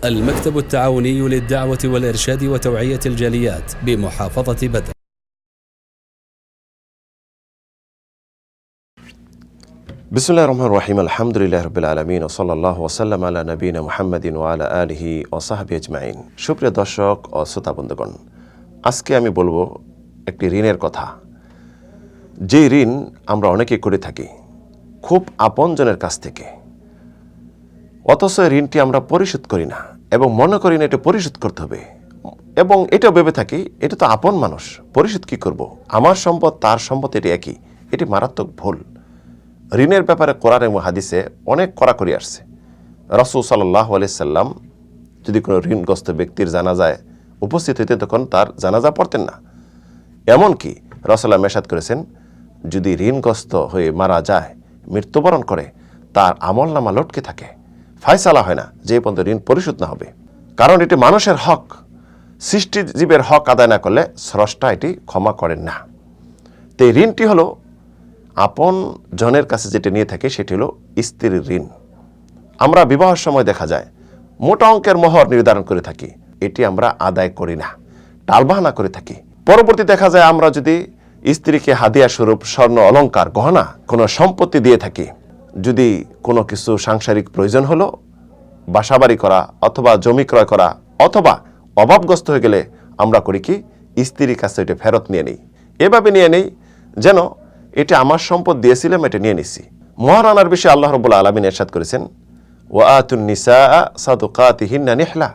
المكتب التعاوني للدعوة والإرشاد وتوعية الجاليات بمحافظة بدر. بسم الله الرحمن الرحيم الحمد لله رب العالمين وصلى الله وسلم على نبينا محمد وعلى آله وصحبه أجمعين। সুপ্রিয় দর্শক ও শ্রোতা বন্ধুগণ, আজকে আমি বলবো একটি ঋণের কথা। যে ঋণ আমরা অনেকে করে থাকি খুব আপনজনের কাছ থেকে, অথচ ঋণটি আমরা পরিশোধ করি না এবং মনে করি না এটা পরিশোধ করতে হবে, এবং এটাও ভেবে থাকি এটা তো আপন মানুষ, পরিশোধ কি করব, আমার সম্পদ তার সম্পদ, এটি একই। এটি মারাত্মক ভুল। ঋণের ব্যাপারে কোরআন এবং হাদিসে অনেক কড়াকড়ি আসছে। রাসূল সাল্লাল্লাহু আলাইহি সাল্লাম যদি কোনো ঋণগ্রস্ত ব্যক্তির জানাজায় উপস্থিত হইতেন তখন তার জানাজা পড়তেন না। এমনকি রাসূলুল্লাহ ইরশাদ করেছেন, যদি ঋণগ্রস্ত হয়ে মারা যায়, মৃত্যুবরণ করে, তার আমলনামা লটকে থাকে, ফায়সালা হয় না যে পর্যন্ত ঋণ পরিশোধ না হবে। কারণ এটি মানুষের হক, সৃষ্টিজীবের হক আদায় না করলে স্রষ্টা এটি ক্ষমা করেন না। তো এই ঋণটি হলো আপন জনের কাছে যেটা নিয়ে থাকে সেটি হলো স্ত্রীর ঋণ। আমরা বিবাহের সময় দেখা যায় মোটা অঙ্কের মোহর নির্ধারণ করে থাকি, এটি আমরা আদায় করি না, টালবাহানা করে থাকি। পরবর্তী দেখা যায় আমরা যদি স্ত্রীকে হাদিয়া স্বরূপ স্বর্ণ অলংকার গহনা কোনো সম্পত্তি দিয়ে থাকি, যদি কোনো কিছু সাংসারিক প্রয়োজন হলো, বাসাবাড়ি করা অথবা জমি ক্রয় করা অথবা অভাবগ্রস্ত হয়ে গেলে আমরা করি কি, স্ত্রীর কাছে এটা ফেরত নিয়ে নিই। এভাবে নিয়ে নেই যেন এটা আমার সম্পদ দিয়েছিলাম, এটা নিয়ে নিছি। মহারানার বিষয়ে আল্লাহ রাব্বুল আলামিন ইরশাদ করেছেন, ওয়া আতুন নিসাআ সাদুকাতিহিন্না নিহলা,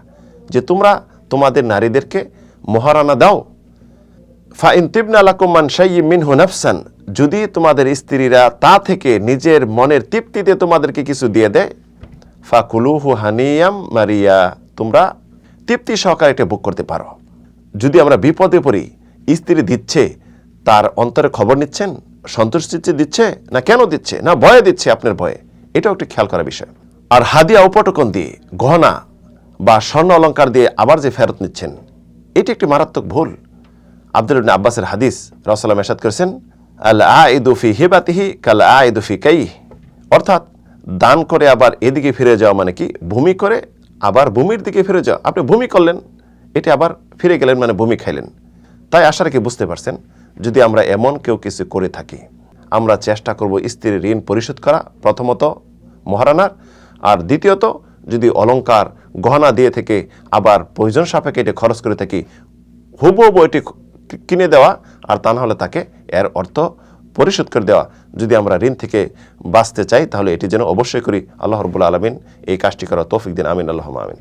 যে তোমরা তোমাদের নারীদেরকে মহারানা দাও। ফা ইন তিবনা লাকুম মান শাইয়্যিন মিনহু নাফসান, যদি তোমাদের স্ত্রীরা তা থেকে নিজের মনের তৃপ্তিতে তোমাদেরকে কিছু দিয়ে দেয়, ফাকুলুহু হানিয়াম মারিয়া, তোমরা তৃপ্তি সহকারে এটা ভোগ করতে পারো। যদি আমরা বিপদে পড়ি, স্ত্রী দিচ্ছে, তার অন্তরে খবর নিচ্ছেন, সন্তুষ্টি দিচ্ছে না, কেন দিচ্ছে না ভয়ে দিচ্ছে, আপনার ভয়ে, এটাও একটু খেয়াল করার বিষয়। আর হাদিয়া উপটকন দিয়ে, গহনা বা স্বর্ণ অলংকার দিয়ে আবার যে ফেরত নিচ্ছেন, এটি একটি মারাত্মক ভুল। আব্দুল্লাহ ইবনে আব্বাসের হাদিস, রাসূলুল্লাহ ইরশাদ করেছেন, আল আইদু ফি হিবাতিহি কাল আইদু ফি কাইহি, অর্থাৎ দান করে আবার এদিকে ফিরে যাওয়া মানে কি, ভূমি করে আবার ভূমির দিকে ফিরে যাওয়া। আপনি ভূমি করলেন, এটি আবার ফিরে গেলেন মানে ভূমি খাইলেন। তাই আশা রাখি বুঝতে পারছেন, যদি আমরা এমন কেউ কিছু করে থাকি, আমরা চেষ্টা করব স্ত্রীর ঋণ পরিশোধ করা, প্রথমত মহারানার, আর দ্বিতীয়ত যদি অলংকার গহনা দিয়ে থেকে আবার প্রয়োজন সাপেক্ষে এটি খরচ করে থাকি, হুবহু এটি কিনে দেওয়া, আর তা না হলে তাকে এর অর্থ পরিশোধ করে দেওয়া। যদি আমরা ঋণ থেকে বাঁচতে চাই তাহলে এটি যেন অবশ্যই করি। আল্লাহ রাব্বুল আলামিন এই কাজটি করার তৌফিক দিন। আমিন, আল্লাহুম্মা আমিন।